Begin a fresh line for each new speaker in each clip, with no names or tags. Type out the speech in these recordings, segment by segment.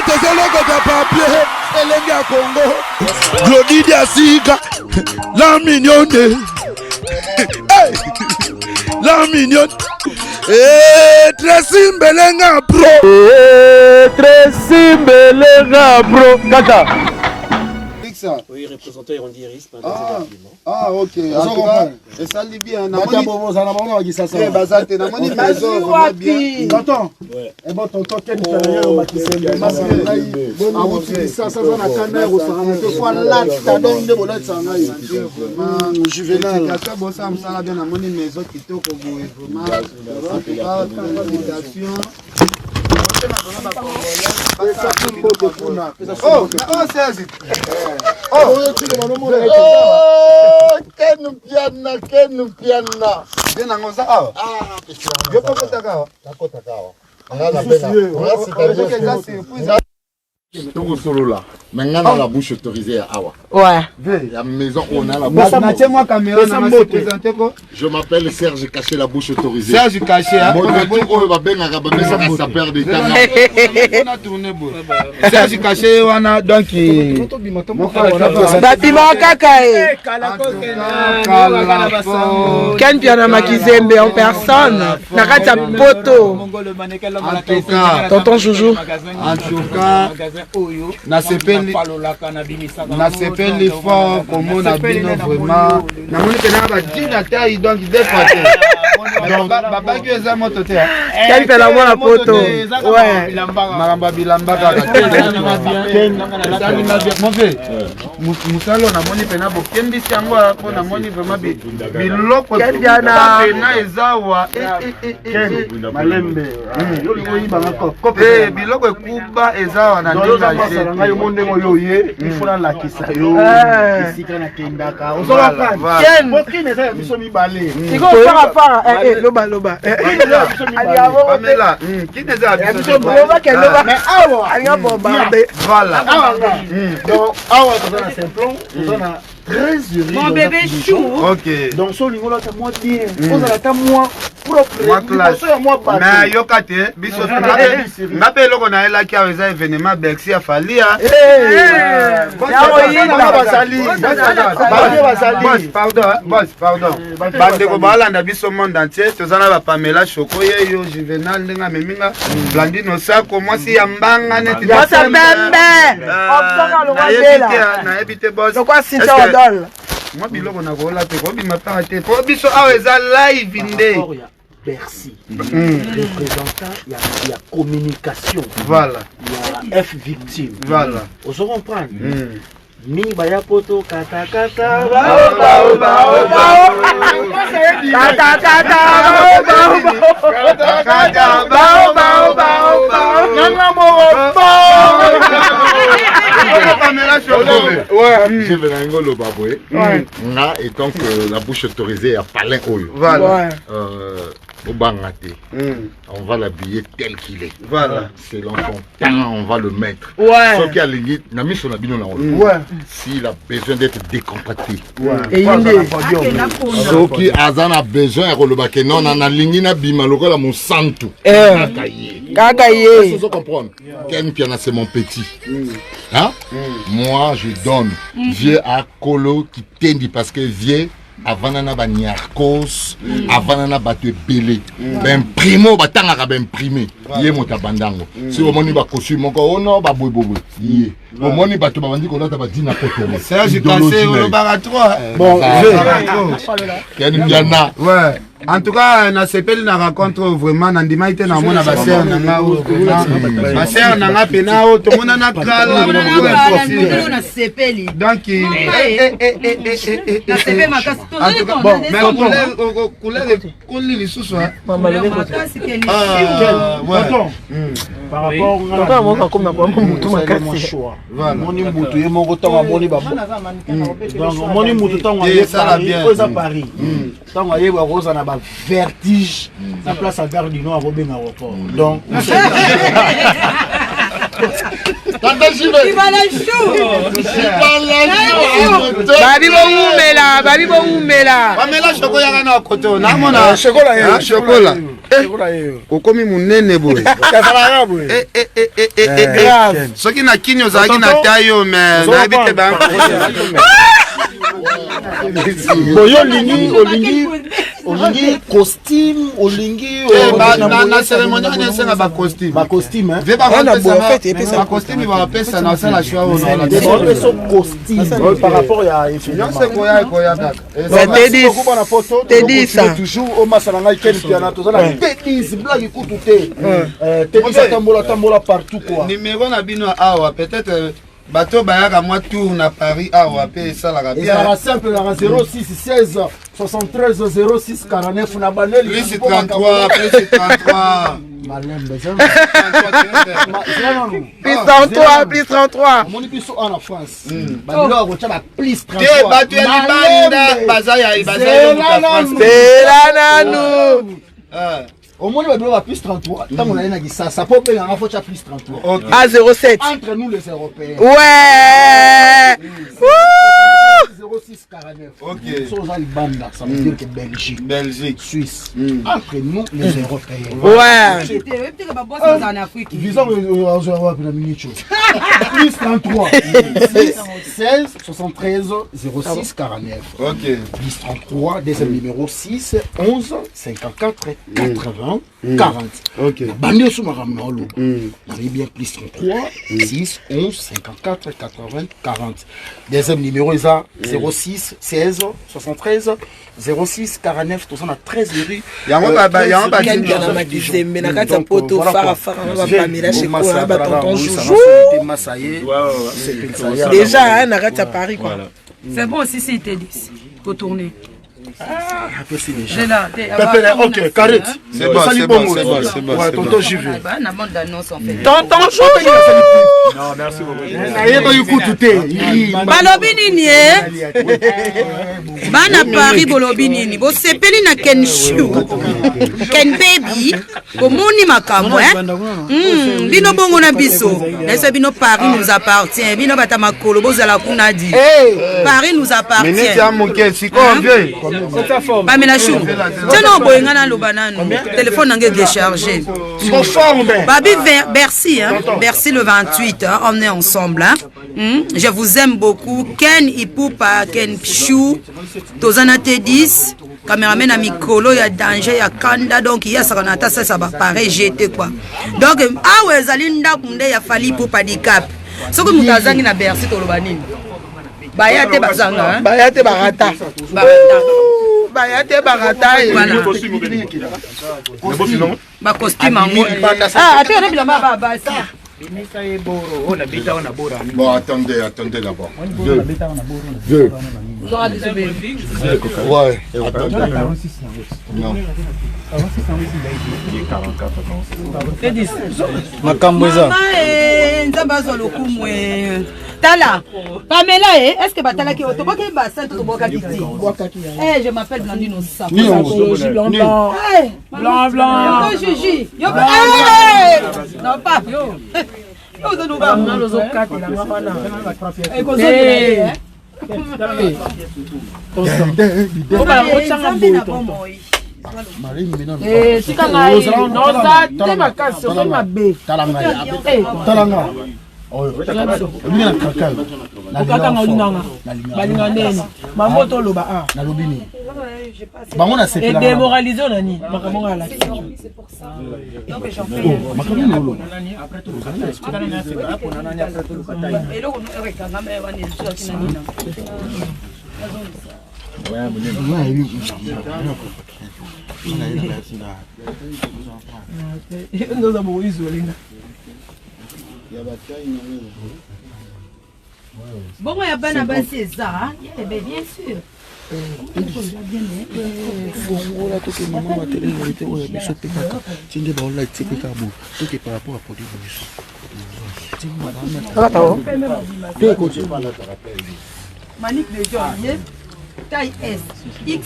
de papier, Elengi à Congo, Glodidi à Sika, la mignonne, la mignonne, et Tracy Mbelenga Pro,
Tracy Mbelenga Pro, Kaka.
Oui, représentant Iris.
Ah, ok. Et ça lit bien.
Tonton. Et bon, tonton, quel
Maintenant la bouche autorisée à Awa.
Ouais.
La maison on a la bouche. Je m'appelle Serge Caché, la bouche autorisée.
Serge Caché. Serge Caché wana donc
Bâtiment Kakae. Ken Piana Makizembe en personne. Nakata Poto. Tonton Joujou.
En tout cas, na sepeli fort comme on a bien vraiment. Na moni que na ba dina taille donc des fois. Donc baba qui est à moto te.
Ken Piana la Poto. Ouais.
Maramba bilamba ka. Mon frère. Musalo na moni pena bo kendi sango po na moni vraiment biloko.
Ken Piana
na ezawa.
Ken Malembe. Yo lingo yibanga ko.
Biloko ekuba ezawa na
ndinga ngai monde ngoyo ye ifuna la kisa yo isika na kendaka osola pa
Ken
bokine za biso mibale
siko para loba
Pamela kine za biso
loba ke loba mais awa anga bombarder
voilà
donc awa tozana simplon tozana
mon bébé chou.
Ok.
Donc so lingo la ta moi bien ozala ta moi propre
moi classe mais yokate biso ngape loko na ela ki aweza événement Bercy afalia pardon bandeko balanda biso monde entier tozana ba Pamela Choko yeyo Juvenal ndenga meminga Blandine Osako mwasi ya mbanga neti
Mwasa bembe obsaka lo ngabela
na ebite boss
quoi Cynthia Odol
moi biloko na kola te ko bima pa te po biso aweza live nde
Bercy. Représentant, il y a communication.
Voilà.
Il y a F victime.
Voilà.
On se comprend. Mi baya poto kata kata
Nga étant que la bouche autorisée à Palin Oyo.
Voilà.
Au Bangaté. On va l'habiller tel qu'il est.
Voilà.
Selon son temps, on va le mettre.
Ouais.
Sauf qu'il y a les n'a mis son habit dans
ouais.
S'il a besoin d'être décontracté.
Ouais.
Et il est.
Sauf qu'il a besoin de non, on a l'ingina bimaloko la mon santo.
Kakaye.
Vous comprendre. Ken Piana c'est mon petit. Hein? Moi je donne. Vieux à Colo qui t'indi parce que vieux. Avant nana ba nyarkos, avant nana ba te belé. Ben primo ba tanga ba imprimer. Yé mota bandango. Si au moni ba costume moko oh non ba boy boy. Yé. Au moni ba to ba bandi ko lata ba dina poto.
Ça j'ai cassé au bar 3.
Bon,
Ken Piana.
Ouais. En tout cas, na sepeli na rencontre vraiment na ndima ite na mona ba sœur na nga o. Ba sœur na nga pena o to mona na kala
na sepeli.
Donc
na sepeli makasi to
bon, mais couleur couleur les sous hein.
Maman le makasi ke li.
Par rapport à
moi comme na kwa mutu makasi.
Moni mutu ye moko to moni ba. Donc moni mutu to ngwa ça bien. Poza Paris. Tant ngwa ye ba rosa na ba vertige la place à Gare du Nord à Robin aéroport. Donc
Babi bo umela.
Pamela Choko ya na koto na mona chocolat. okomi monene boye soki na kini ozalaki na tayo me nayebi te
boyo olingi costume olingi
na cérémonie wana esenga bacostume bacostume bapesa na osala shwa
par rapport ya
nyonso ekoya kaka
tedisa toujours omasana ngai ken piana tozala tedis blague kutu te tedis atambola partout quoi
numéro na bino awa peut-être bato bayaka mwa tour na Paris awa pe esalaka
bien simple na 06 16 73 06 49 na baneli
plus 33 plus 33
plus 33
moni biso en France bandelo akocha ba plus 33
ke bato ya libanda bazaya
nanu
au moins le bloc plus 33 tant on a une ça peut payer un faut plus 33
à 07
entre nous les Européens
ouais
06 49
ok
sur les bandes ça veut dire que Belgique Suisse entre nous les Européens
ouais
peut-être que boss en Afrique
visons la minute plus 33 16 73 06 49
ok
plus 33 deuxième numéro 6 11 54 80 40.
Ok.
Bandé sous ma ramolo. On est bien plus 33 6 11 54 80 40. Deuxième numéro est à 06 16 73 06 49 tout ça a 13 rue.
Yango ba kinga na magizembe na kati ya poto fara ba famille chez quoi ba tonton joujou. Déjà na kati ya Paris quoi.
C'est bon si c'était 10 pour tourner.
J'ai là. Ok, carré.
C'est bon, c'est bon.
Ouais, tonton j'y vais.
On a bande d'annonce en fait.
Tonton joujou.
Non, merci beaucoup.
Balobi nini bana Paris bolobi nini bo sepeli na Ken Shu Ken baby komoni makambo bino bongo na biso laisse bino Paris nous appartient bino bata makolo bozala kuna di Paris nous appartient
minute ya moke siko vieux
ba mena chou teno boyenga na lobanano téléphone nangé déchargé babi Bercy Bercy le 28 on est ensemble je vous aime beaucoup Ken Ipupa Ken Chou tozana T10 caméraman à mikolo ya danger ya kanda donc ya sakanata ça va pareil j'étais quoi donc awe zalinda kunde ya fali Ipupa dicap soko mutazangi na Bercy tolobanini bayate bazanga
bayate barata bayate barata
voilà ba costume ango attends bila ba basi.
Bon, attendez d'abord. Deux. Ouais, attendez. Non.
Tala, Pamela, est-ce que Batala qui est au Toboka Bassin tout Boka Kiti? Eh, je m'appelle Blandine Oussa. Blanc. Blanc, blanc. Yo, Gigi. Yo, non, pas. Yo. Yo, de nous va. Bon, il y a pas de César, bien sûr.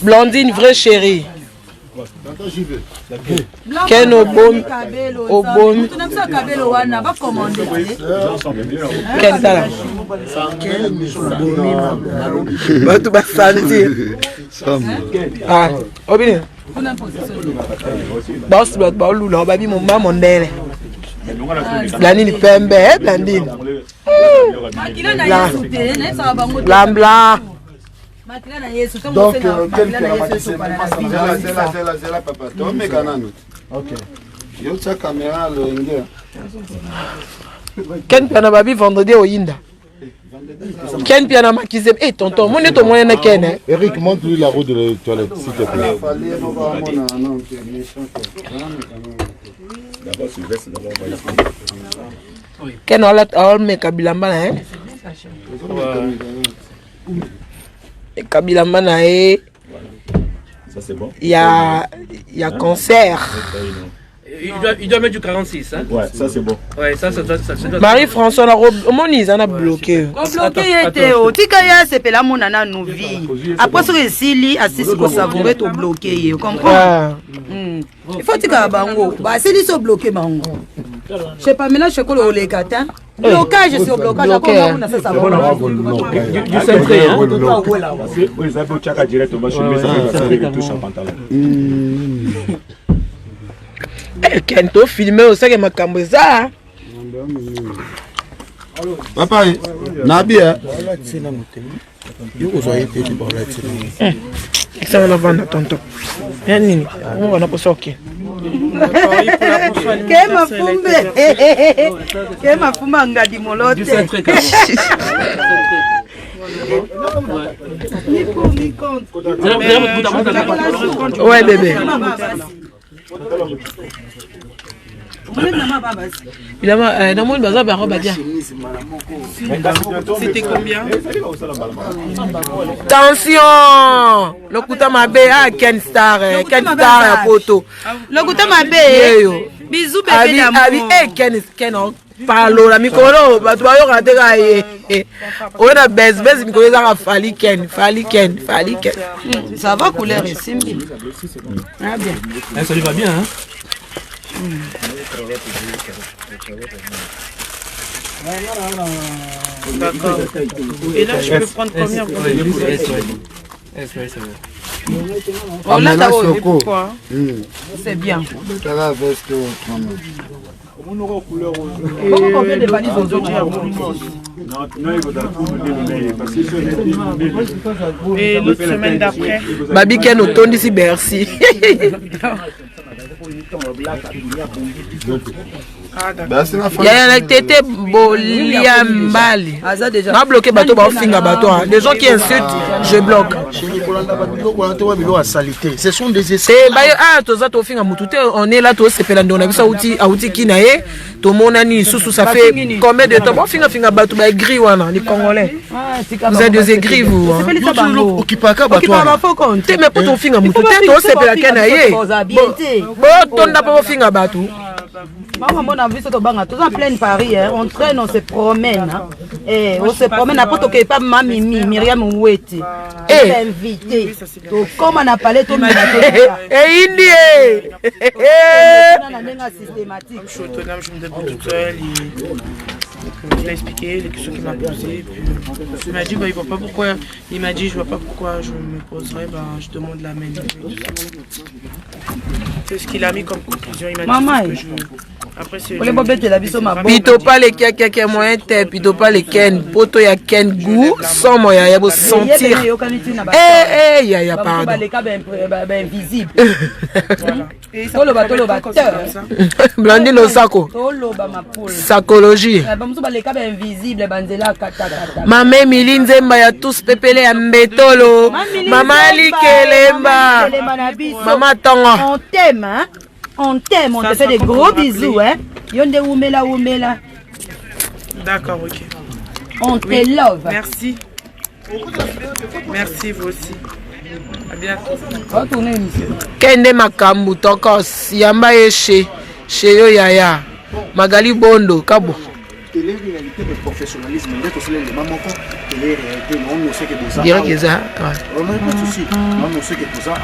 Blandine vraie chérie. Ken Obon Ken Tala Ken Basanti. Ah, Obine
Boss lot baolula babi moma mondele. Blandine pembe, Blandine. Blanc.
Donc,
Ken piana babi vendredi au Yinda. Ken piana makizem. Eh tonton, mon est au moyen de Ken.
Eric, montre-lui la roue de la toilette, s'il te plaît.
Ken a me kabilamba hein. Kabilamba na e.
Ça c'est bon.
Il y a concert.
Il doit mettre du 46, hein?
Ouais, ça c'est bon.
Ouais, ça doit.
Marie-François, la robe, Moniz, on a bloqué.
Bloqué, était au Tikaya, c'est là mon nana nous vit. Après, ce que Sili a cessé de savourer, tout bloqué. Vous comprenez? Il faut que bango. Bah, c'est lui qui bloqué, bango. Je sais pas, maintenant, je suis au Lekata. Blocage, je suis au blocage.
Du centré, hein? Oui, ça peut être directement. Je mets ça avec tout son pantalon.
Kento filmé au sac et ma cambreza.
Papa, Nabi,
ça va vendre tonton. Nini, on va pas sortir.
Kema fumbe. Kema fumba ngadi molote.
Ouais bébé.
C'était combien?
Attention! Le Kouta Mabé, Ken Star, à photo.
Le Kouta Mabé, bisous bébé d'amour.
Ken, parlo, la micro, bah tu vas y rater. On a baisse, micro, ça a fallu Ken.
Ça va couleur ici. Ah bien.
Ça lui va bien, hein? D'accord. Et là, je peux prendre combien?
C'est bien.
Combien de valises aux autres? Et l'autre semaine d'après?
Babi Ken automne d'ici Bercy. Il y a un tété Boliambali. On a bloqué bateau, les gens qui insultent, je bloque.
Ce sont des essais.
On est là, on a vu ça outil Kinae. Tout le monde a dit, ça fait combien de temps? Finga bateau, gris, les Congolais. Vous êtes des aigris, vous.
Mais
pour ton finger, c'est la Kanae. On n'a pas finger bateau.
Maman, on a vu ça en pleine Paris, on traîne, on se promène. On se promène, après, on pas Mamie, Myriam Oueti. Elle est invitée. Comme on a parlé, tout le monde.
Et Indie!
Je suis autonome, je me débrouille toute seule. Je l'ai expliqué, les questions qu'il m'a posées. Il m'a dit, il voit pas pourquoi. Il m'a dit, je vois pas pourquoi je me poserais. Je demande la main. C'est ce qu'il a mis comme conclusion. Il m'a dit que je. Après, c'est.
Pito pas les quelqu'un moyen tête, pito pas les ken, poto ya ken goût, sans moyen, il y a beau sentir. Ya pardon.
Invisible.
Blandine au saco. Sacologie. Maman Milinze Mbaya tous pepele ya mbetolo. Maman Likelemba. Maman Tonga.
On t'aime, on te fait des gros bisous, hein. Yonde Oumela.
D'accord, ok.
On te love.
Merci. Merci, vous aussi. À bientôt.
Retournez, monsieur.
Kende Makambu, Tokos, Yamba Eche, Cheyo Yaya, Magali Bondo, Kabo.
Télé-réalité de professionnalisme, d'être aussi les mamans, télé-réalité, on sait que vous avez.
Direct, ça.
On n'a pas de souci. On sait que vous avez.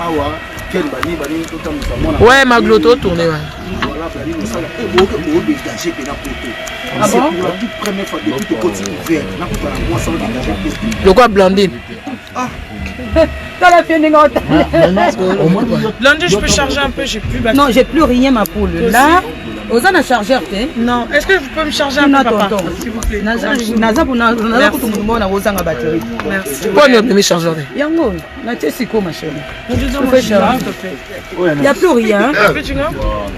Quel bani, tout le temps.
Ouais, Magloto tourné.
Voilà, bani, ça. Vous dégager de la photo.
Ah bon?
C'est pour la toute première fois depuis que tu es ouvert. Là, vous avez moi, ça va dégager.
De quoi Blandine?
Ah,
T'as la fienne
Lundi, je peux charger un peu, j'ai plus batterie.
Non, j'ai plus rien, ma poule. Là, aux un chargeur, t'es.
Non, est-ce que vous pouvez me charger un peu, papa? S'il vous plaît.
Merci.
Pourquoi ne me charger?
Yango, na tesiko, ma chérie. Il n'y a plus rien.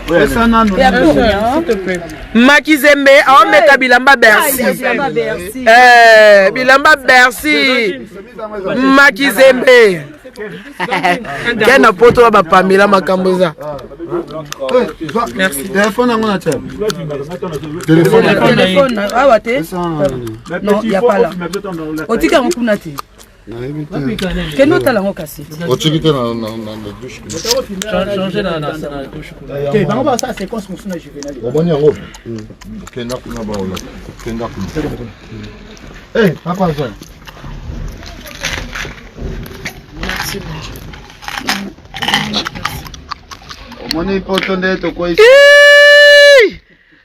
Il n'y a plus rien.
Makizembe, on met Bilamba Bercy. Bilamba Bercy. Makizembe. Quel n'a pas toi, Pamela Makamboza?
Merci. Téléphone, on a
téléphone. Ah, ouais, non, il n'y a pas là. Otika, on a dit. Quel autre talent au cassé?
Changer dans la douche.
Changer dans la douche.
Ça, c'est quoi ce qu'on a juvénal? Eh, papa,
merci.
Mon poto ndeto quoi ici?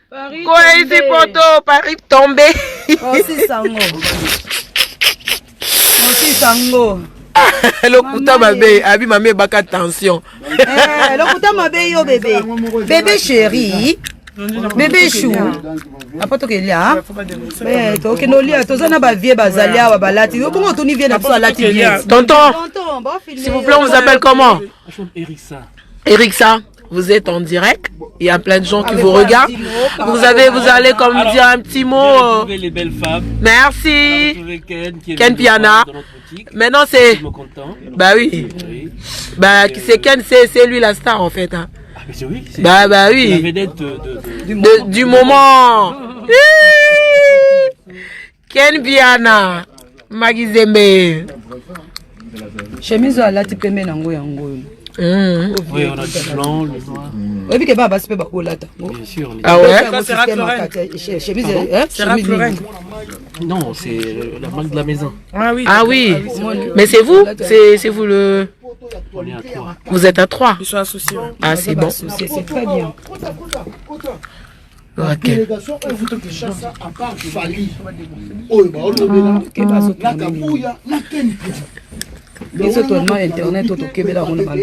Quoi ici poto? Paris tombé.
Aussi sango. Aussi sango.
Le couteau mabe, abi mamé baka tension.
Le couteau mabe yo bébé. Bébé chéri. Bébé chou. Apoto ke lia. To ke no lia to zana ba vie bazalia wa balati. Yo bongo to ni vie na so alati bien.
Tonton. S'il vous plaît, on vous appelle comment? Erixa. Vous êtes en direct, il y a plein de gens qui vous regardent. Vous allez comme dire un petit mot.
Les belles femmes.
Merci. Ken Piana. Maintenant c'est. Bah oui. Bah c'est Ken, c'est lui la star en fait. Hein. Bah oui.
La vedette
du moment. Ken Piana. Magizembe.
Chemise à la type menango yango.
Oui, on a du blanc, le noir.
Oui, que baba c'est pas
Bien sûr.
Ah ouais?
Chemise,
c'est Rap Lorraine.
Non, c'est la marque de la maison.
Ah oui.
Ah oui. Mais c'est vous? C'est vous le.
On est à 3.
Vous êtes à 3?
Ils sont associés.
Ah, c'est bon.
C'est très bien.
Ok.
Les autres non internet auto kebela on ba.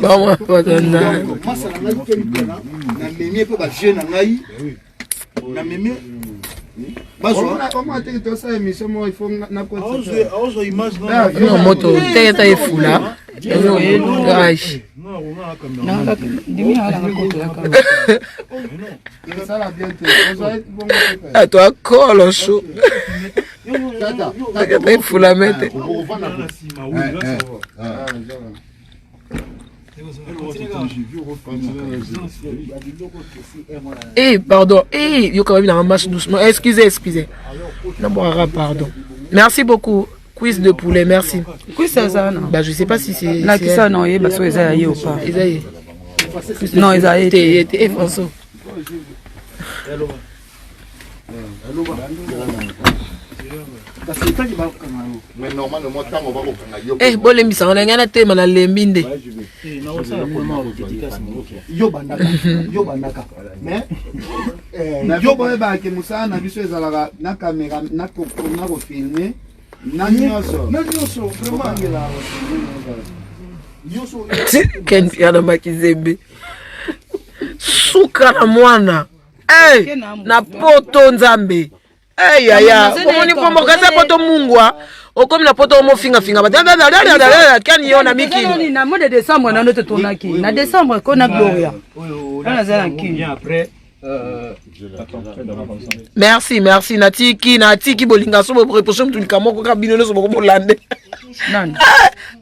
Bon moi pas dans. Non moto teta e fula. À toi colo chaud. Il faut la mettre. Eh, pardon. Eh, il y a quand même un match doucement. Excusez. Non, bon, pardon. Merci beaucoup. Quiz de poulet, merci.
Quiz ça non.
Bah, je sais pas si c'est.
Là, qui ça non, il bah, soit Isaïe ou pas.
Isaïe.
Non, Isaïe.
T'es François.
Mais normalement, tant on va reprendre.
Eh, bon, les missions, on a gagné thème à l'embinde.
Yo bandaka. Mais
yo boye ba ke musa na biso ezalaka na caméra na ko filmer na nyoso vraiment
Ken Piana Makizembe. Suka na mwana. Eh, na poto nzambe. Eh ya. Komoni pombo kaza poto mungwa. Okomi na poto mo finga. Kani yona miki.
Na mois de décembre na notre tournaki. Na décembre ko na Gloria. Na za ki.
Après
Merci. Natiki bolinga so bo préposition tu kamoko ka binono so bo bolande.
Non.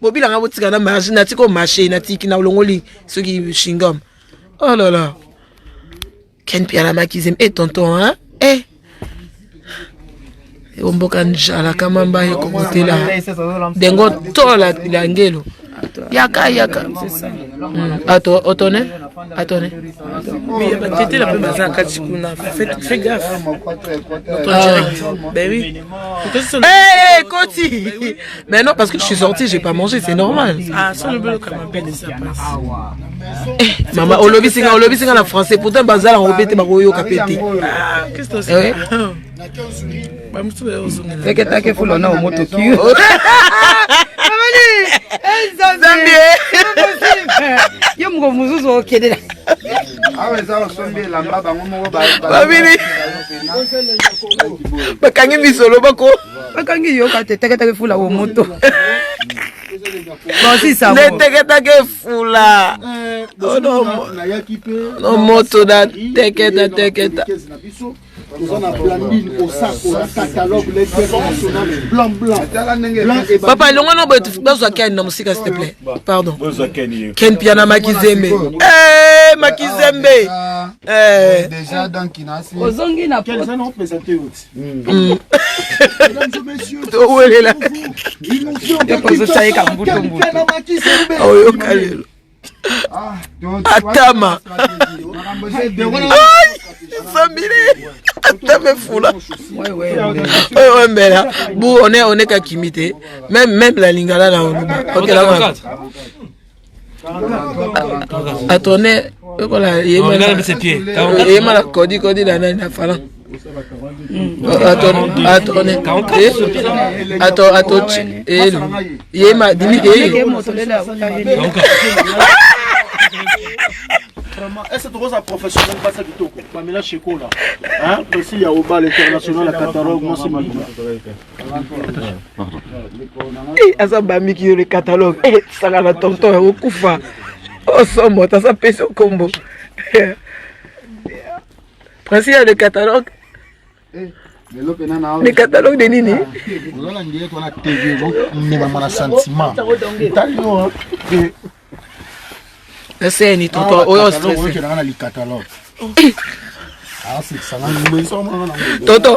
Bobila nga botika na marché natiko marché natiki na longoli ceux qui chingom. Oh là là. Ken Piana Makizembe et tonton hein? Eh. Omboka njala kama mbaye kokotela. Dengo tola bilangelo. Yaka. Attends.
Oui, t'étais la plus bazar Kachikuna. Fais gaffe. Ben oui.
Hey, Koti. Mais non, parce que je suis sortie, j'ai pas mangé, c'est normal.
Ah, ça le bleu comme un peu de ça passe.
Maman, au lobby singa en français. Pourtant, bazar en robé te baroyo kapete.
Ah, qu'est-ce que c'est?
Fait que t'as que foulon au moto qui. Yo moko muzuzu okende.
Awe za osombi elamba bango moko
babili bakangi misolo bako
bakangi yo kate teketake fula wo moto. Bon si ça va.
Teketake fula. No moto da teketa. Papa, il y a un Ken dans s'il te plaît. Pardon. Ken Piana Makizembe. Eh, Makizembe.
Déjà dans Kinasi.
Ozongi na quels sont présentés aussi.
Où est là? Atama. Atama fula. Ouais, mais là, on est qu'à Kimité. Même la lingala là, ok là. Attendez, voilà, il
regarde ses pieds.
Il m'a codi là, il a fallu. Attendez. Attends. Il m'a dit.
Est-ce que tu as professionnel pas ça du tout? Pamela Cheko là. Hein? Parce qu'il y a au bal international à catalogue, moi c'est mal.
Asa bami qui le catalogue. Ça la tonton au kufa. Oh somme, ça pèse au combo. Parce qu'il y a le catalogue. Le catalogue de Nini.
On a dit qu'on a TV, on a un sentiment.
C'est ni tonton, oh stressé. Tonton.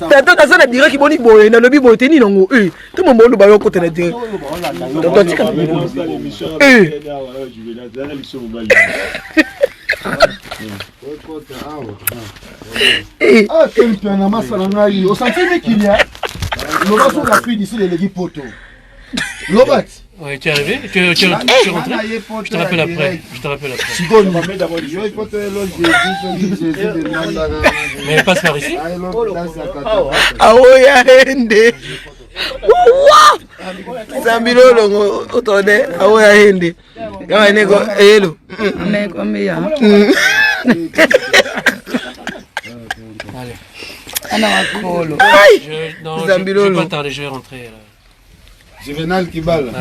Tata ça dirait qu'il boni boy na lobi boy teni nango tout le monde ba yo côté na dire tonton tika
Quel piano masala ngai, au sentiment qu'il y a. Nous va sur la pluie d'ici les légis poteaux. Lobat.
Oui, tu es arrivé, tu es rentré. Je te rappelle après. Mais passe par ici.
Aoya hende. Zambilo longo otone aoya hende. Kama nego hello.
Mais comme ya.
Allez.
Ana wakolo.
Non, je vais pas tarder, je vais rentrer.
Juvenal Kibala.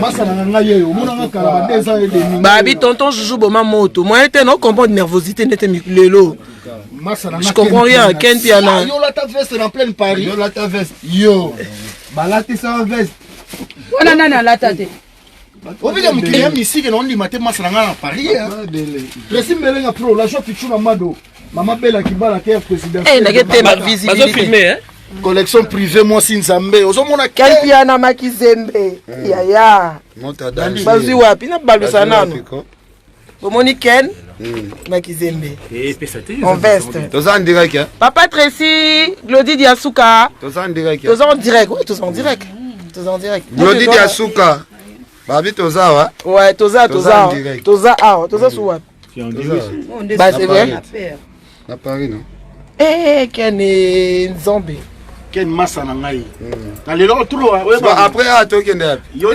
Babi tonton joujou boma moto. Moi était non comprendre nervosité n'était lelo. Je comprends rien. Ken Piana.
Yo la ta veste en pleine Paris.
Yo la ta veste. Yo. Balati sa veste.
Wana nana la tate.
Obiga mkiya misike na ondi mate masanga na Paris. Presi melenga pro la shop fichu na mado. Mama Bella Kibala qui est président.
Eh n'a que ma visibilité.
Filmer hein.
Collection privée moi Sinzambe. Ozomona
Ken Piana Makizembe. Ya. Bazi wapi na balusa nano. Bomoni Ken Makizembe.
Et PSAT.
En veste.
Tous en direct hein.
Papa Tracy, Glody Diasuka.
Tous en direct.
Tous en direct. Oui, tous en direct. Tous en direct.
Glody Diasuka. Babi toza wa.
Ouais, toza. Toza sous bah c'est vrai.
À Paris non.
Eh Ken Nzambe.
Ken massa na ngai. Na lelo trop
après à to kende.
Yo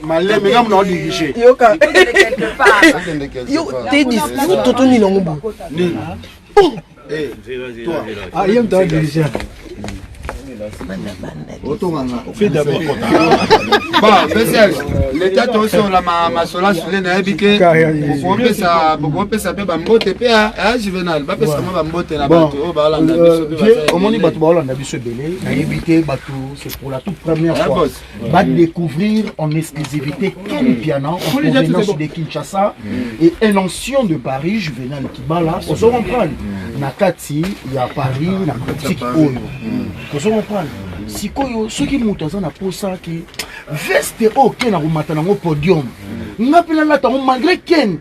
malé mais ngam na dirige.
Yo ka quelque part. Yo t'es dit tout ni longo.
Ni. Eh, toi. Ah, yem ta dirige.
Fais d'abord. Bon, spécial. L'état aussi on la masola sur les nabiké. Beaucoup ça peut bambote pe a Juvenal. Ba pesa ma bambote na bato o ba landa biso pe.
Omoni bato ba landa biso belé, na yebité bato c'est pour la toute première fois. Va découvrir en exclusivité Ken Piana en provenance de Kinshasa et un ancien de Paris, Juvenal Kibala. On se comprend. Na kati ya Paris na boutique oyo. On se comprend. Sikoyo soki mutu aza na posa ke veste o Ken akomata nango podium nga mpe nalata yango malgré Ken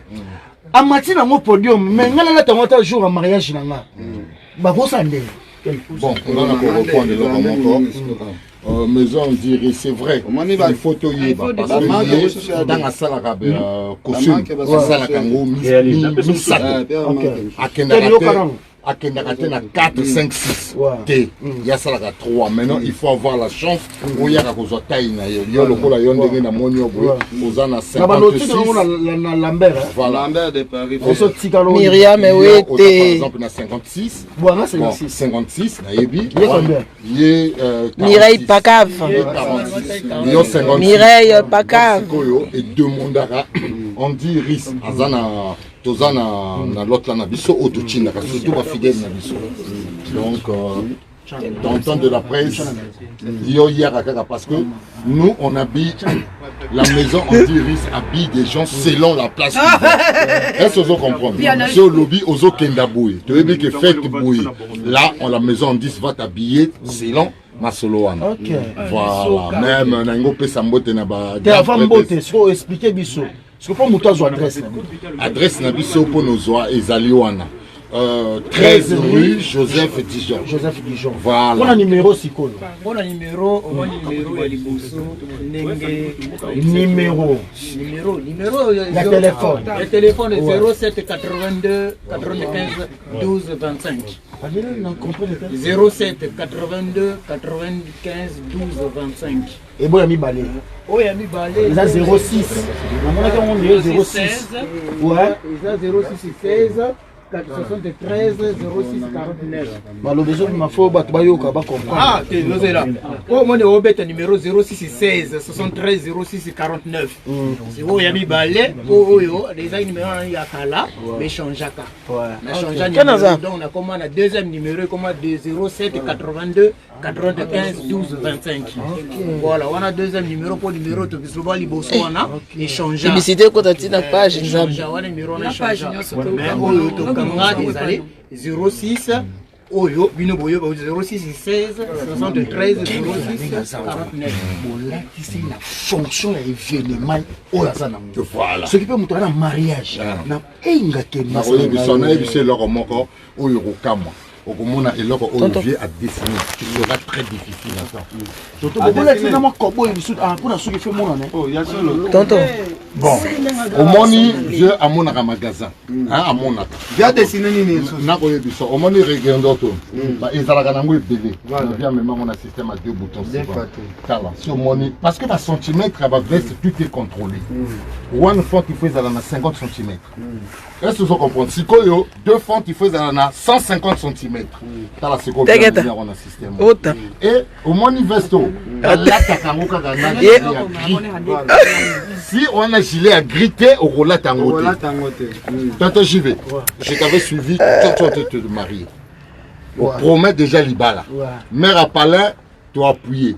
amati nango podium mais nga nalata yango ata jour ya mariage na nga bakosa ndenge.
Bon, on a encore reprendre le encore. Maison dirait c'est vrai. Il faut te y parce que dans la salle arabe costume, la salle kango mi sac. Akenda akendaka te na 4, 5, 6 te ya salaka 3. Maintenant il faut avoir la chance oyaka kozwa taille na yo yo lokola yo ndenge na moni yo boye oza na 56
na Lambert
Lambert de Paris
Myriam
par
Wete
exemple na 56
voilà 56
56 na yebi
ye
Mireille Pacave
yo 56
Mireille Pacave
koyo et demandara on dit Riz azana tozana na l'autre là na biso autochina parce que surtout ba fidèle na biso donc dans le temps de la presse yo yaka parce que nous on habite la maison on dit Riz habille des gens selon la place est-ce que vous comprenez c'est au lobby ozo kenda boy tu veux dire que fête boy là on la maison on dit va t'habiller selon Masoloana.
Ok.
Voilà. Même nango pesa mbote na ba.
Te avant mbote, faut expliquer biso. Parce que pour muto zo adresse.
Adresse na biso pour nos zoa ezali wana. 13 rue Joseph Dijon.
Joseph Dijon.
Voilà.
On a numéro sikolo.
On a numéro ya liboso ndenge
Numéro
ya téléphone. Le téléphone 07 82 95 12 25. 07 82 95 12 25.
Et bon ami balé.
Oh ami balé.
Ils a 06. On a quand on 06. Ouais.
Ils a 06 16 73 06 49.
Malobezo ma faut battre bayoka ba comprendre.
Ah, tu es là. Oh mon obeta numéro 06 16 73 06 49. C'est où yami balé. Oh yo, déjà numéro ya kala, mais changeaka. Ouais. Na changeaka numéro. Donc on a comment la deuxième numéro comment de 07 82 95 12 25. Voilà, on a deuxième numéro pour numéro to bisoba liboso wana échanger.
Publicité ko tati na page nzambe.
On a numéro na page. Kanga ezali 06 oyo bino boyo 06 16 73 06 49.
Bolakisi la fonction ya événement oyo azana.
Voilà.
Ce qui peut montrer un mariage na enga
na oyebisana ebise loko moko oyo kokamwa okomona eloko oyo vie à dessiner tu seras très difficile à ça.
Surtout bolakisi na makobo ibisu kuna suki fe mona ne.
Oh ya solo.
Tonton.
Bon, au moni je à mon magasin, hein à mon ata.
Bien dessiné nini.
Na koyebiso au moni regendo to. Ba ezalaka nango ebele. Bien même mon système à 2 boutons. Kala, sur moni parce que la centimètre à veste tout est contrôlé. One font il faut à 50 cm. Est-ce que vous comprenez? Si koyo 2 font il faut à 150 cm. Kala c'est quoi on a système. Et au moni vesto la takango kaka na si on a gilet à griter au roulat tangote. Tantôt j'y vais. Je t'avais suivi quand tu te marier. On promet déjà l'ibala. Mère à Palin, tu as appuyé.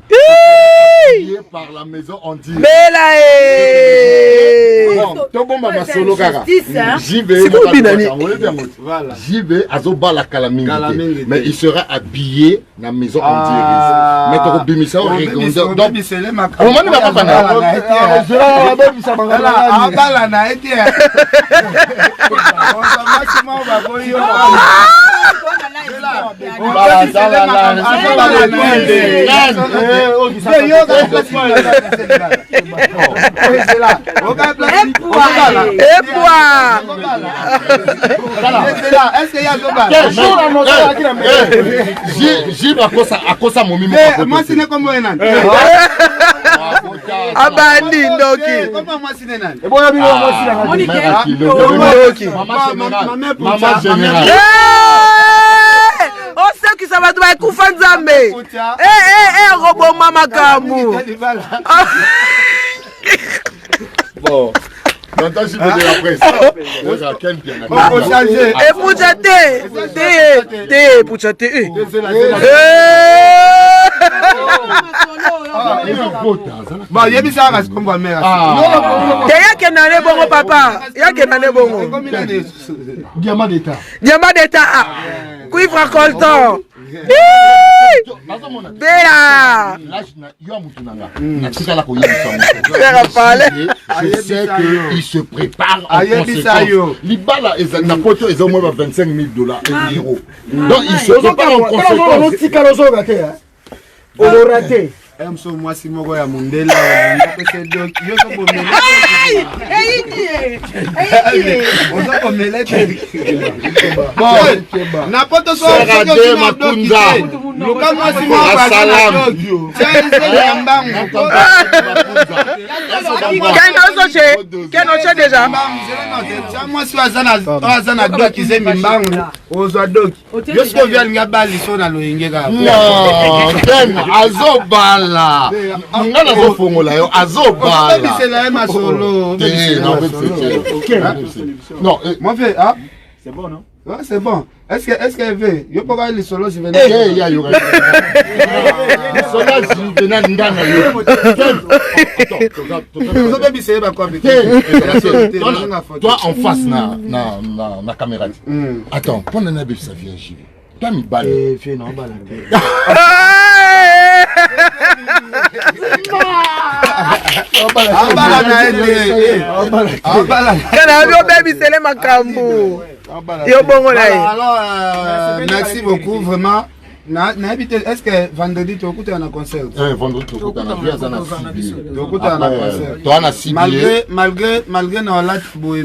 Appuyé par la maison, on dit. J'y vais. J'y vais. Azoba la calamine. Mais il sera habillé dans la maison, on dit. Mais tu as bimisa au régondeur. Donc, au moment où tu
on sait que ça va être Koufan Nzambe. Robot Mama Kamou.
Bon. Maintenant, je vais dire après ça.
Et Pouchate.
Bon, il y a mis ça à ce qu'on va mettre.
Il y a qui n'a bon papa. Il y a qui n'a bon.
Diamant d'état.
Diamant d'état. Cuivre coltan. Béla.
Je sais qu'il se prépare en conséquence. L'Ibala est un poto, ils ont moins $25 000 €. Donc il se prépare en conséquence.
On l'a raté.
emso mwasi moko ya mundela opesa doc yo so bomele ozo bomele bon na poto so
Makunda
luka mwasi moko ya doc c'est ya mbangu
Kenoche déjà
mwasi aza na doc izemi mbangu ozwa doc yo siko vya linga bali so na loyenge ka
Ken azobala nga nazofongola yo azobala
bisela ye masolo
non
moi fait c'est bon non ouais c'est bon est-ce qu'elle veut yo pourquoi les solos je venais
ya yo solos je venais ndana yo
vous avez bisé ba quoi
toi en face na caméra attends pendant na bif ça vient j'y vais toi mi balle
fait non balle
merci beaucoup vraiment. Est-ce que vendredi tu as écouté un concert?
Vendredi tu as écouté
un concert. Malgré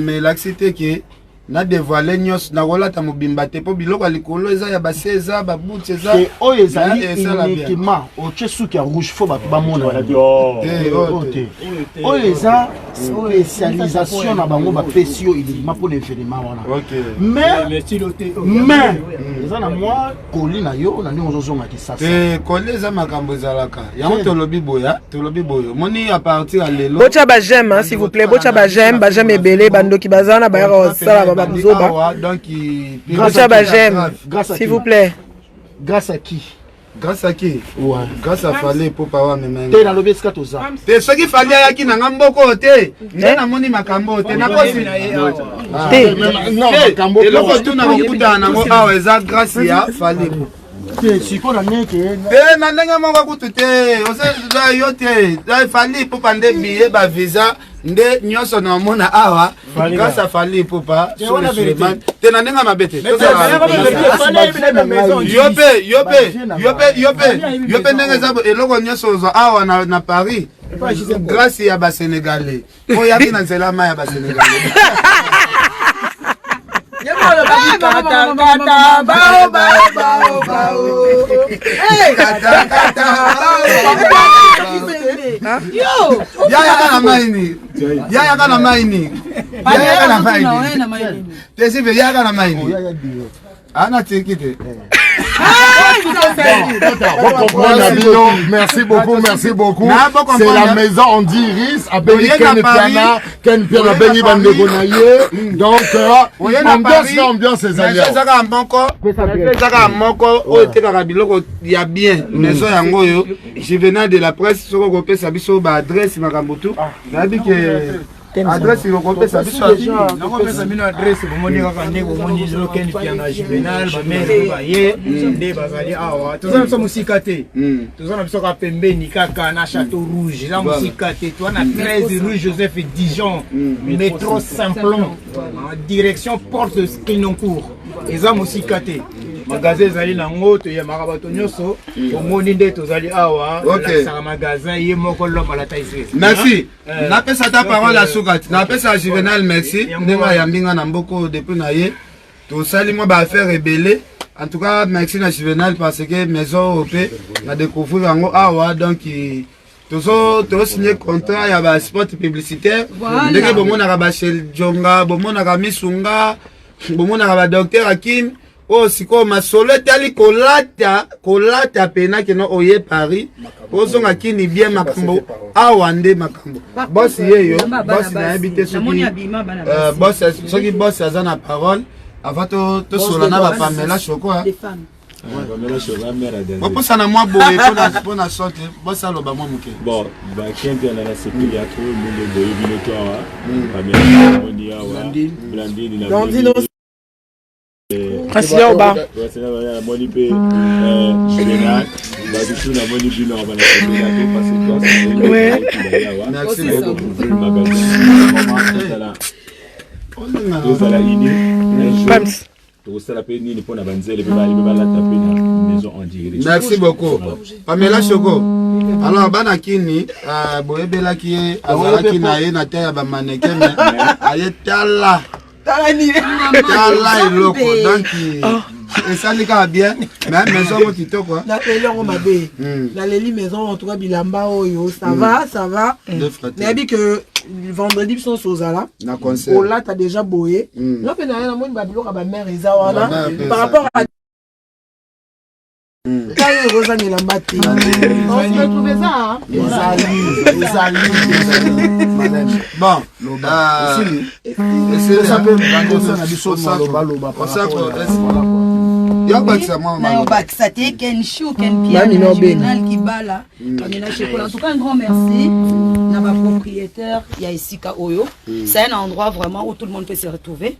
mais l'accepter que na dévoilé nyos na rolata mobimba te po biloko likolo eza ya baseza ba buteza
et o ezali uniquement o tchesuki ya rouge fo ba mona o eza spécialisation na bango ba pesio uniquement pour l'événement wana mais eza na moi koli na yo na ndongo zozonga ki sasa
koli eza makambo ezalaka yango tolobi boya moni à partir à lelo
bocha ba j'aime s'il vous plaît bocha ba j'aime ebele bandoki bazana ba yaro sala
donc
grâce à j'aime s'il vous plaît
grâce à qui
ouais grâce à Fallait pour pas même
te na lobeska toza
te ce qui fallait ya ki na ngamboko te na moni makambo te na kosi
te non makambo
eloko tu na kuta na ngo awa eza grâce ya Fallait
siko na neke
na ndenge moko kutu te ose yo te Fallait pour pande billet ba visa nde nyonso na mona awa grâce à Fallait pour pas te na ndenge mabete yope ndenge za eloko nyonso zo awa na Paris grâce ya ba Sénégalais o ya bina nzela ma ya ba Sénégalais yaya kana maini tesive yaya kana maini ana tikite
merci beaucoup c'est la maison on dit Iris a béni Ken Piana béni bandeko na ye donc ambiance
ezaka moko oyo tekaka biloko ya bien maison yango yo juvenal de la presse soko kopesa biso ba adresse makambo tu nabi ke adresse ilokopesa biso
nakopesa bino adresse bomoni kaka nde bomoni Ken Piana juvenal bamere baye nde bazali awa toza na biso mosika te toza na biso kaka pembeni kaka na Château Rouge eza mosika te toza na 13 rue Joseph Dijon métro Simplon direction porte de Clinoncourt eza mosika te magasin ezali nango toyemaka bato nyonso omoni nde tozali awa lakisaka magasin ye moko lomba la taise.
Merci napesa ta parole à Sokati napesa Juvenal merci ndenge ayambi nga na mboko depuis na ye tosali mwa baaffaire ebele en tout cas merci na Juvenal parce que maison OP na découvrir yango awa donc tozo signé contrat ya ba spot publicitaire ndenge bomonaka ba Shell Jonga bomonaka Misunga bomonaka ba docteur Hakim oh siko masolo tali kolata pena keno oye Paris ozonga kini bien makambo awande makambo boss yeyo boss na habité soki boss soki boss azana parole avant to solana ba Pamela Choko Bon, ça n'a moins beau pour la sorte, bon ça le bas moi muke.
Bon, bah Ken Piana la sécurité à trop le boy Blandine Blandine
Président Oba.
Merci beaucoup. Pamela Choko. Alors bana kini boyebelaki ye azalaki na ye na te ya bamaneke me aye tala eloko donc esali kaka bien mais maison mo kitoko
napeli yango mabe naleli maison en tout cas bilamba oyo ça va nayebi que vendredi biso ozala olata déjà boye nga mpe naye namoni babiloko ya bamare eza wana par rapport à kayo ozangelamba te trouve ça ezali
bon
Bakisa te Ken Chou Ken Pierre Juvenal Kibala Kamina Chekola. En tout cas un grand merci na ba propriétaire ya Esika Oyo. C'est un endroit vraiment où tout le monde peut se retrouver.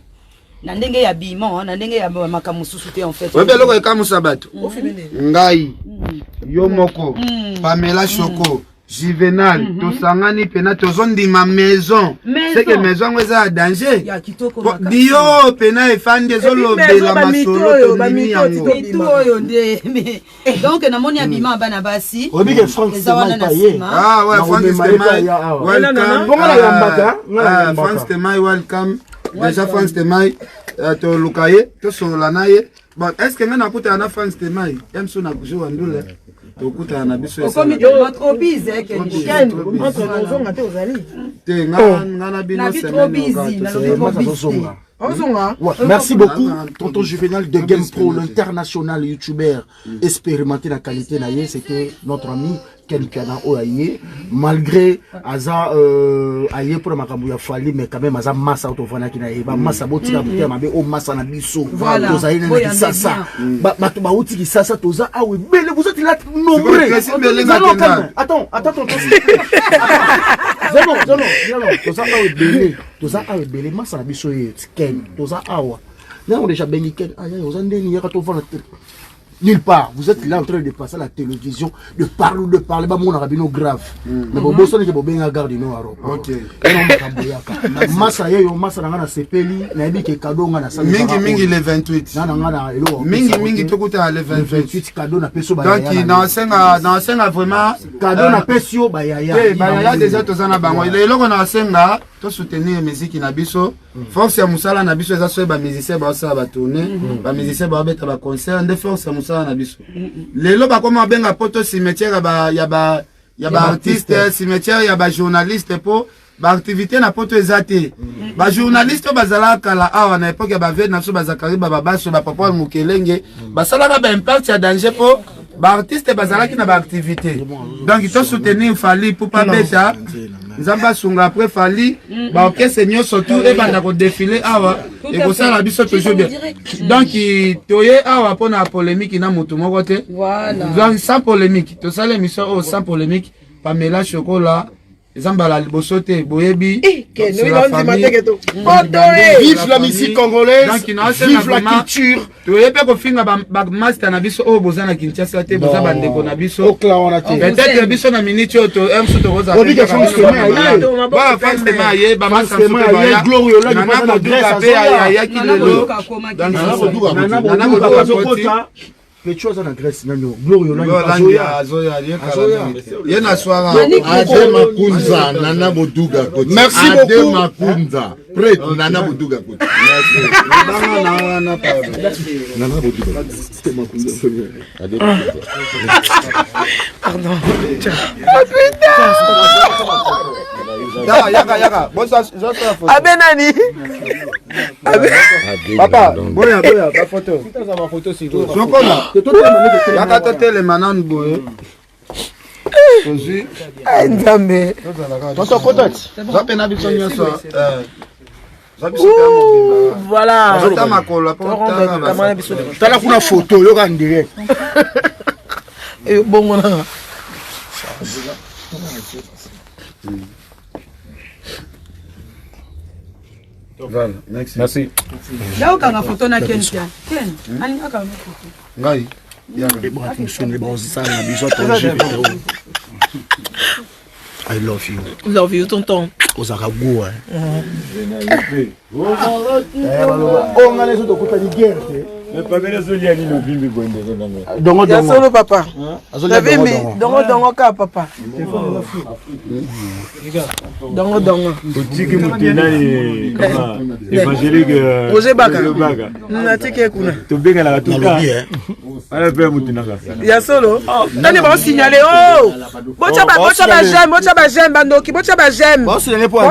Na ndenge ya biment, na ndenge ya makamususu te en fait.
Webe loko ekamusa bato. Ngai yo moko Pamela Choko Juvenal tosangani pena tozondima maison. C'est que maison eza danger.
Ya kitoko
bio pena efande zolobela masolo to nimi yango.
Oyo nde. Donc na moni abima bana basi.
Obi ke France Temai paye.
Ah ouais, France Temai. Welcome. France Temai welcome. Déjà France Temai to lukaye to solanaye. Bon, est-ce que ngana kuta na France Temai? Emso na kujo andule. To kuta na biso esa.
Comme trop busy Ken.
Ozonga te ozali.
Te ngana bino
Merci beaucoup, tonton Juvenal de Game Pro, l'international youtubeur expérimenté la qualité naïe, c'était notre ami Ken Piana Oaye, malgré Aza Aye pour ma kabouya fali, mais quand même Aza massa autofana qui naïe, massa boti la bouteille, ma o massa na biso, toza ine na sasa, ba outi qui sasa toza ah oui, mais vous êtes là nombreux. Attends, toza ah oui belé, toza ah oui belé, massa na biso Ken, toza awa. Là on déjà béni Ken, aïe aux andeni yaka tofana. Nulle part, vous êtes là en train de passer à la télévision, de parler, bah mon arabino grave. Mais bon, bon, ça n'est que bon, bien garde non aro. Ok. Massa yo massa na sepeli, na ebi ke cadeau na sa.
Mingi le 28.
Na elo.
Mingi to kuta le
28 cadeau na peso ba.
Donc dans senga vraiment
cadeau na peso ba yaya.
Eh ba yaya déjà to zana bango. Le loko na senga to soutenir musique na biso. Force ya musala na biso eza so ba musicien ba sa ba tourner, ba musicien ba beta ba concert, de force ya musala na biso. Lelo ba koma benga poto cimetière ya ba artiste, cimetière ya ba journaliste po ba activité na poto ezate. Ba journaliste bazala kala awa na époque ya ba veille na so bazakari ba baso ba papa mukelenge, ba sala ba impact ya danger po ba artiste bazala ki na ba activité. Donc il faut soutenir Fali pour pas bêta. Nzamba sunga après Fali ba orchestre nyo surtout et banda ko défiler awa et ko ça la biso toujours bien. Donc toye awa pour na polémique na mutu moko te. Voilà. Donc sans polémique, to ça l'émission sans polémique, Pamela Chocolat Zamba la libosote boyebi vive
la musique congolaise, vive la culture.
Toyepe ko finga ba master na biso o bozana Kinshasa te boza bande ko na biso peut-être biso na minute to emso to roza ba France de maye ba master ba
Glorio là
na ko duka pe ya kilelo na ko
les choses en Grèce, non, Glorio, là,
il y a une soirée. Nana Boduga.
Merci beaucoup.
Makunza. Prête, Nana Boduga. Nana Boduga.
Pardon.
Yaka. Bon, ça,
Abenani.
Papa, boya, la photo. Ma photo, c'est tout. Yaka totel manan boye. Ozi.
Ndambe.
Tonton Kotot.
Zape na biso nyonso.
Voilà.
Zota makola po.
Tala kuna photo yo ka direct.
Bongo na.
Voilà, merci.
Là, on a photo na Ken. Ken, ani aka photo.
Ngai.
I love you.
Love you, tonton.
Ozaka go on a les autres côtés de guerre. Dongo
ya
dongo.
solo papa.
Azoli
dongo dongo ka papa. Dongo dongo.
Otiki mutenani kama évangélique
Roger Baka. Natike kuna.
Tobenga la tuka. Ala pe mutinaka.
Ya solo. Tani ba signaler oh. Bocha ba j'aime bandoki, bocha ba j'aime. Bon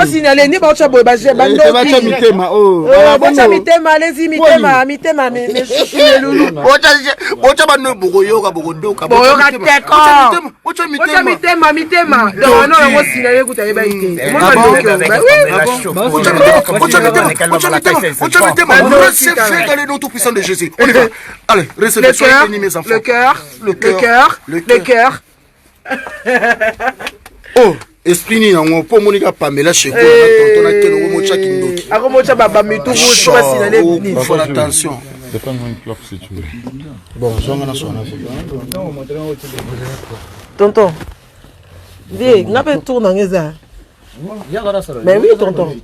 signaler ni bocha boy ba j'aime bandoki.
Bacha mitema oh.
Bocha mitema, allez-y mitema mais loulou.
Bocha bando bogoyoka bogodoka.
Boyoka teko. Bocha mitema. Donc non on signaler kuta yeba ite. Moi bandoki.
Bocha mitema. C'est fait dans le nom tout puissant de Jésus. On y va. Allez, recevez soyez bénis mes enfants. Le cœur. Oh, esprit ni yango po monika pamela chez toi tonton na kelo mocha kindoki.
Ako mocha baba mitu ko ba signaler ni.
Faut attention.
Dépend-moi une clope si tu veux.
Bon, zonga na sona fait.
Tonton. Vie, ngape tourne ngeza. Mais oui tonton.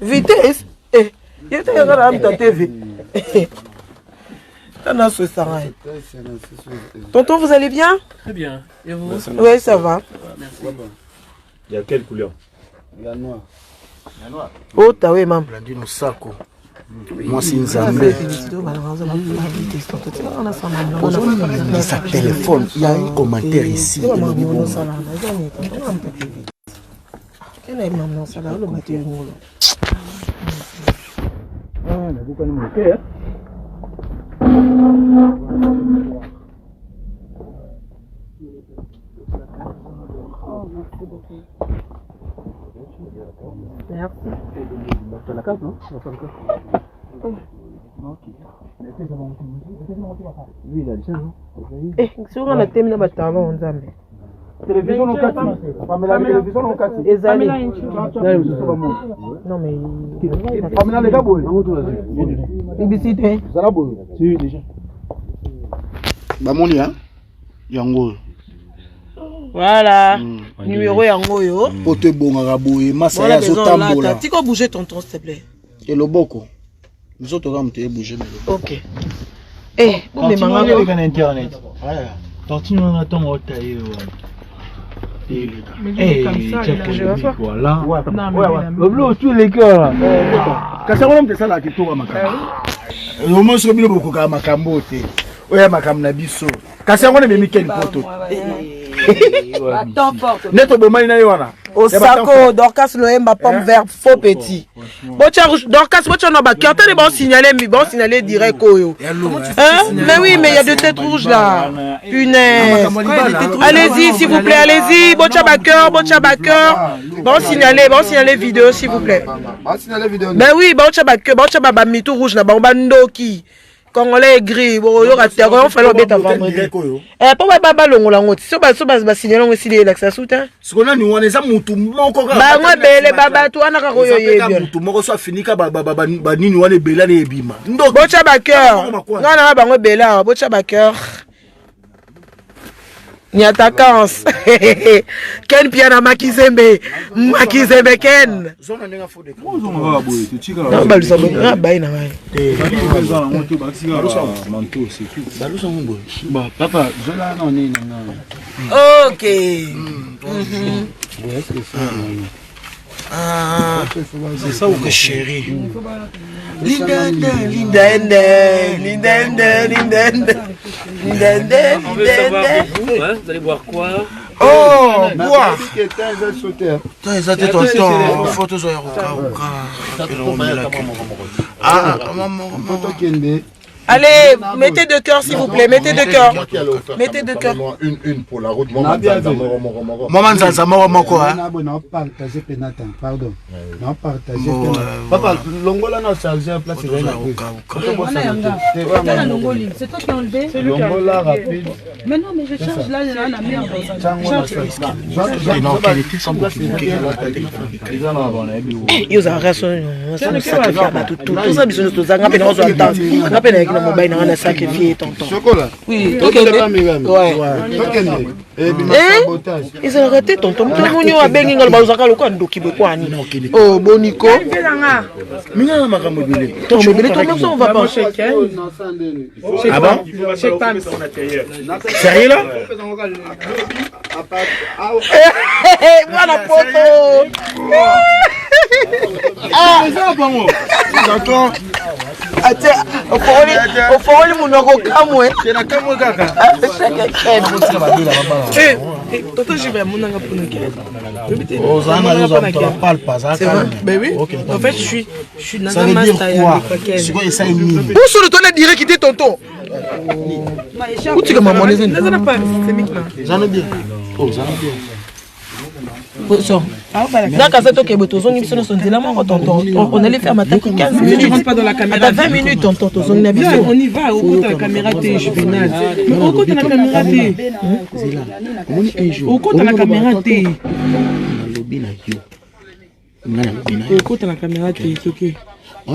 Vitesse. Yete yagara am ta TV. Tonton, vous allez bien?
Très bien. Et vous?
Oui, ça va.
Merci.
Il y a quelle couleur?
Il y a noir.
Oh, t'as oui, maman.
Blandino Sako. Moi, c'est une zambé. Sa téléphone, il y a un commentaire ici.
Eh, si on a terminé le bâtiment, on a
télévision non kati. Pamela télévision non kati.
Ezali. Non mais
Pamela les gars boy.
Ibisite.
Zala boy. Si déjà. Ba moni hein. Yango.
Voilà. Numéro yango yo.
Pote bonga boy, massa ya zotambola.
Tiko bouger tonton s'il te plaît.
Et le boko. Nous autres on te bouger.
OK. Eh, on est manga
sur internet. Ouais. Tortine on attend au taille. Voilà.
Le tous les cœurs. Quand ça on ça là qui tourne makambo. Le moment sur bino boko ka makambo te. Oya makambo na biso. Quand ça on est Mikel Poto. Neto bomani na yona.
Osako Dorcas Loemba pomme vert faux petit. Bocha Dorcas bocha no ba carte de bon signaler direct koyo. Hein? Mais oui, mais il y a deux têtes rouges là. Punaise. Allez-y s'il vous plaît, allez-y. Bocha backer. Bon signaler vidéo s'il vous plaît. Ben oui, bocha backer, bocha baba mitou rouge là, bandoki. Congolais gris, bon yo raté, on fait l'objet avant. Pas baba longola ngoti. So ba signaler ngisi les l'accès souta.
Ce qu'on a nous on est ça mutu moko ka.
Ba ngwa bele baba tu ana ka koyo yebi.
Mutu moko so finika ba nini wane bela ne ebima.
Bocha backer. Ngana ba ngwa bela, bocha backer. Niatakans. Ken piana makizembe ken.
Zona nenga fode.
Bonjour boy, tu chika.
Non ba lusambo na ba ina mai.
Balusa ngombo.
Bah papa, je là non ni non.
OK.
Ah, c'est ça ou que chérie.
Linda.
On veut savoir vous, hein? Vous allez boire quoi?
Oh, boire.
Photo zo Ah,
allez, mettez deux cœurs s'il vous plaît, mettez deux cœurs. Mettez deux cœurs.
Une pour la route. Maman
Nzanza moko hein.
Non partager Penata, pardon. Non partager
Papa, longola na charger en place
c'est toi qui as enlevé.
C'est lui qui a enlevé.
Mais non, mais je charge là la merde.
Ils ont raison. Ça biso to zanga pena ozo ata. Ngapena na mobile na sac vie tonton.
Chocolat.
Oui, ils ont raté tonton. Nous a bengi ngal bazaka lokwa ndoki bekwani. Oh boniko.
Minga makambo bile.
Ton mobile comment ça on va pas checker.
Ah bon?
Check pas.
Sérieux là?
Voilà poto.
Ah, ça bon. D'accord.
Ate, ofoli munoko kamwe.
Tena kamwe kaka.
Toto je vais mon anga pour
Oh, ça n'a pas pas ça.
C'est vrai. Ben oui. En fait, je suis dans un master.
C'est quoi ça une mine?
Où sont le tonnet direct qui était tonton? Où tu que maman les
aînés? Ça n'a pas, c'est maintenant.
J'en ai bien. Oh, j'en ai bien.
Dans la cassette, on allait faire matin 15 minutes.
Tu rentres pas dans la caméra.
20 minutes, tonton. On
y va, au côté de la caméra, t'es juvénal. Au côté de la caméra, t'es. Au côté de la caméra, t'es. Au côté de la caméra, t'es. C'est ok.
On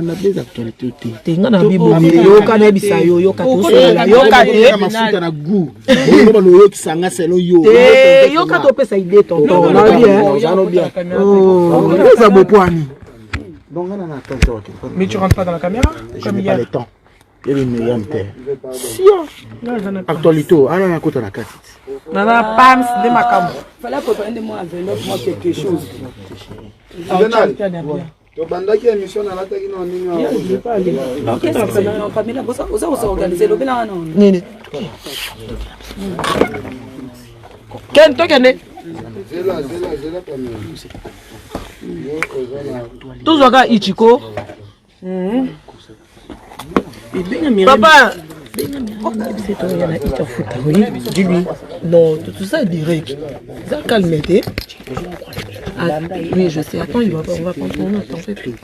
a des actualités.
Tenga na bibo yo kana bisa yo yo kato yo kato
mafuta na goût on lo ki sanga selo yo
yo kato pesa idée tonton na bien jano bien oh ça beau poani
donc on a attention.
Mais tu rentres pas dans la caméra
comme il y a le temps et le meilleur si actualité on a côté la carte
nana pams de makambo
fallait préparer de moi enveloppe moi quelque chose
tobandaki émission nalataki na nini
famille oza organiser lobi na non
nini ken tokende tozwaka ichiko papa dis-lui non tout ça est direct ça calme t'es. Oui, je sais. Attends, on va prendre ton nom, t'en fais plus.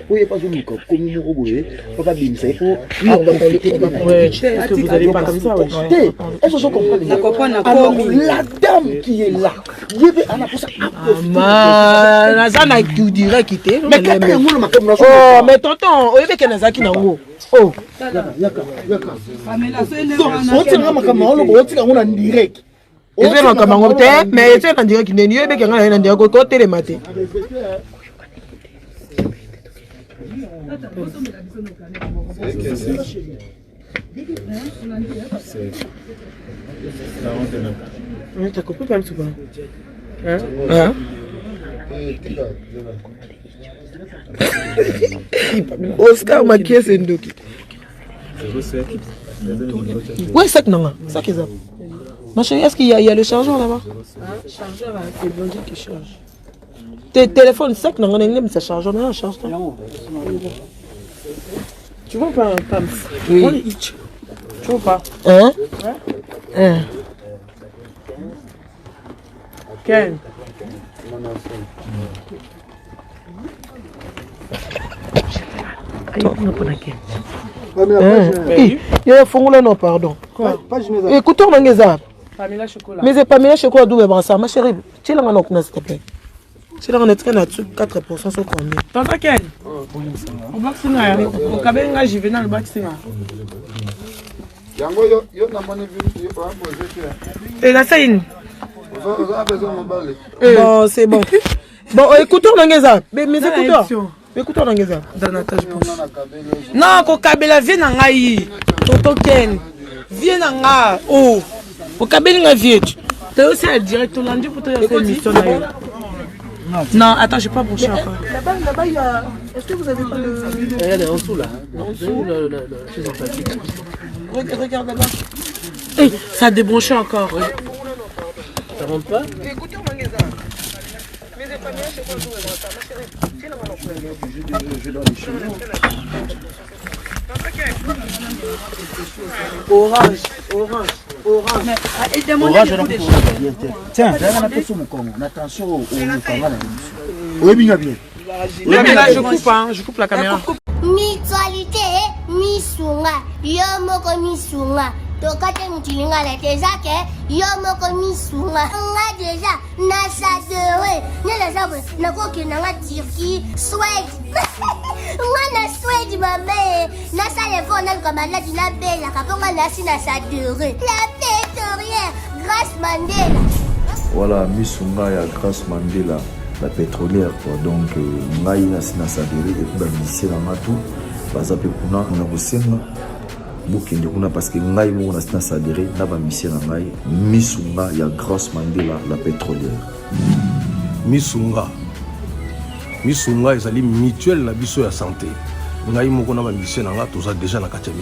Oui, pas comme comme papa bim ça il faut
oui, on va prendre. Ouais, est-ce que vous allez pas comme ça ouais.
Est-ce que je comprends la dame qui est là.
Nazana tout direct quitter. Oh, mais tonton, oyebi ke nazaki nango. Oh.
Yaka. On tient makambo on tient on en direct.
Et c'est donc comment on mais c'est en direct qu'il n'y a pas de direct côté les matés. Tu as compris pas souvent. Hein? Oscar Makia c'est ndoki. Ouais, ça que non, ça que ça. Ma chérie, est-ce qu'il y a le chargeur là-bas?
Chargeur, c'est Blondie qui charge.
Tes téléphones secs, non, on a ça charge, on a un charge.
Tu vois pas un pams?
Oui.
Tu vois pas?
Hein?
Hein? Ken?
Il y a un fond là, non, pardon. Écoute, on a un
Pamela chocolat.
mais c'est Pamela chocolat double brassard. Ma chérie, tu l'as en s'il te plaît. Tu l'as en train là-dessus, 4% sur combien?
Tonton Ken? Au boxing, au cabinet, j'y vais dans le boxing. Et la scène?
Bon, c'est bon. Bon, écoutons l'angeza. Mais écoutons. Écoutons l'angeza.
Dans la tâche poche. Non, ko kabela viens na ngai. Tonton Ken. Viens na nga. Oh. Ko kabela nga vieux. Tu es aussi à direct lundi pour te faire une mission là. Non, attends, j'ai pas branché encore.
Là-bas, il y a. Est-ce que vous avez pas le.
Regardez en dessous là. En dessous, la chose en plastique.
Regarde là-bas.
Hey, ça a débranché encore.
Ça rentre pas?
Écoutons l'angeza. Mais c'est pas bien, je sais pas où elle va. Ma chérie, je dois les cheveux. Orange.
Orange, tiens, on a fait mon Congo. Attention au caméra. Oui, bien.
Mais là, je coupe la caméra.
Mutualité, Misunga, Yomoko Misunga, tokate mutilinga la tezake yo moko misunga nga deja na sadere nela sabe na koki na nga Turquie Suède nga na Suède mame na sale fona comme la dina bella kaponga na sina sadere la pétrolière Grace Mandela.
Voilà, misunga ya Grace Mandela la pétrolière quoi. Donc ngai na sina sadere et puis ba lycée na matu baza pe kuna na kosenga bokende kuna parce que ngai mo na sina sadere na ba lycée na ngai misunga ya Grace Mandela la pétrolière.
Misunga ezali mutuelle na biso ya santé. Ngai moko na ba lycée na nga toza déjà na kati ya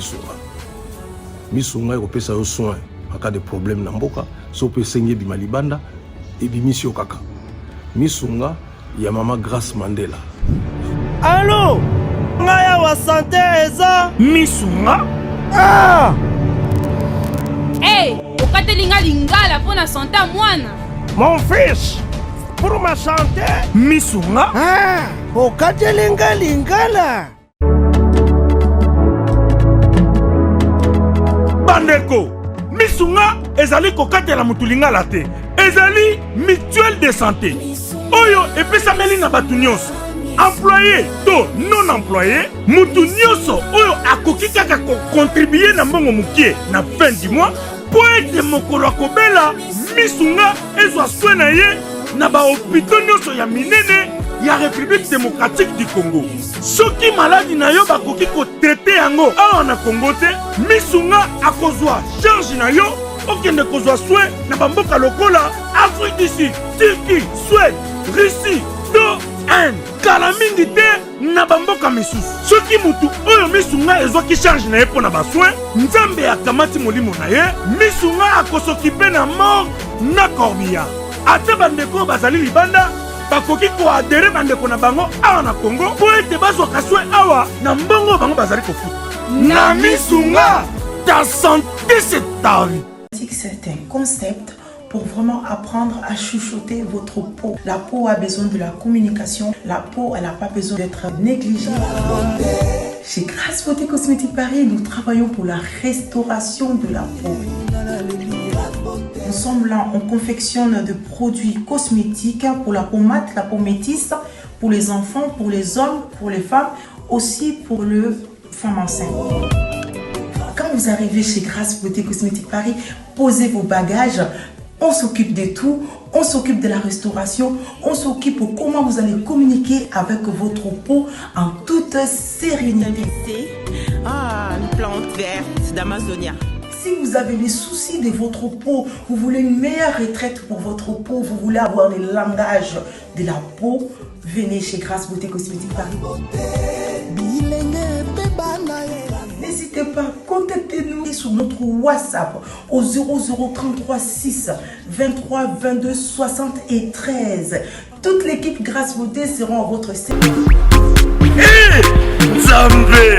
misunga ekopesa yo soin en cas de problème na mboka so pe sengi bima libanda et bimisio kaka. Misunga ya mama Grace Mandela.
Allô ngaya wa santé eza misunga
Hey, okatelinga lingala pour na santé mwana.
Mon fils, pour ma santé misunga okatelinga lingala bandeko misunga ezali kokatela mutulingala te ezali mutuelle de santé oyo epesameli na batu nyonso employé to non employé mutu nyonso oyo akoki kaka kocontribuer na mbongo mukie na fin du mois po ete mokolo akobela misunga ezwa soin na ye na bahopito nyonso ya minene ya République démocratique du Congo. Soki maladi na yo bakoki kotraite yango awa na Congo te misunga akozwa charge na yo okende kozwa soin na bamboka lokola Afrique du Sud, Turquie, Suède, Russie, to Inde. Kala mingi te na bamboka misusu. Soki mutu oyo misunga ezwaki charge na ye mpo na basoin nzambe akamati molimo na ye misunga akosokipe na mort na corbillard. Ate bandeko bazali libanda bakoki koadere bandeko na bango awa na Congo po ete bazwaka soin awa na mbongo bango bazali kofuta na misunga. Ta santé c'est ta vie.
C'est un concept pour vraiment apprendre à chuchoter votre peau. La peau a besoin de la communication. La peau, elle n'a pas besoin d'être négligée. Chez Grace Beauté Cosmétique Paris, nous travaillons pour la restauration de la peau. Ensemble, là, on confectionne de produits cosmétiques pour la peau mate, la peau métisse, pour les enfants, pour les hommes, pour les femmes, aussi pour les femmes enceintes. Quand vous arrivez chez Grace Beauté Cosmétique Paris, posez vos bagages. On s'occupe de tout, on s'occupe de la restauration, on s'occupe de comment vous allez communiquer avec votre peau en toute sérénité.
Ah, une plante verte d'Amazonia.
Si vous avez les soucis de votre peau, vous voulez une meilleure retraite pour votre peau, vous voulez avoir le langage de la peau, venez chez Grace Beauté Cosmétique Paris. N'hésitez pas, contactez-nous sur notre WhatsApp au 0033 6 23 22 73. Toute l'équipe Grace Beauté sera à votre service.
Hey, Zambé,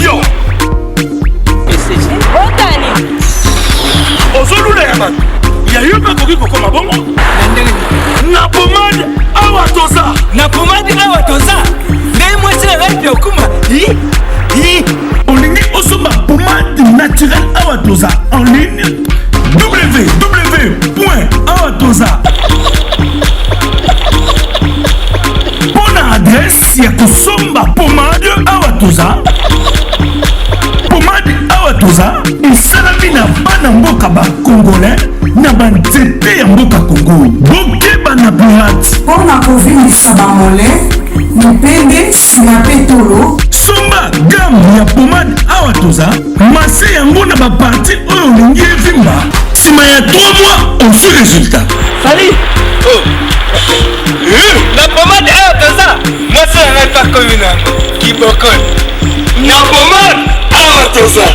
yo
Otani
ozolula ya bato ya yo mpe koki kokoma bongo na pomade awa toza
ngai mwasi na ngai okuma
olingi osomba pomade naturelle awa toza en ligne www.awatoza. Pour l'adresse, il y a Kosomba Pomade Awatoza. Pomade Awatoza, et Salamina Banamboka ba Congolais, Nabanzete Yamboka Congo. Bokeba na pirate.
Pour la COVID, Sabamole, Nipende, Sinapetolo.
Somba gamme ya pomade Awatoza, Massé yango na ba parti oyo lingi evimba. Si ma ya 3 mois, on fait résultat.
Salut.
Oh. La pommade Awatoza, moi c'est un pas comme une qui bocole.
La pommade Awatoza.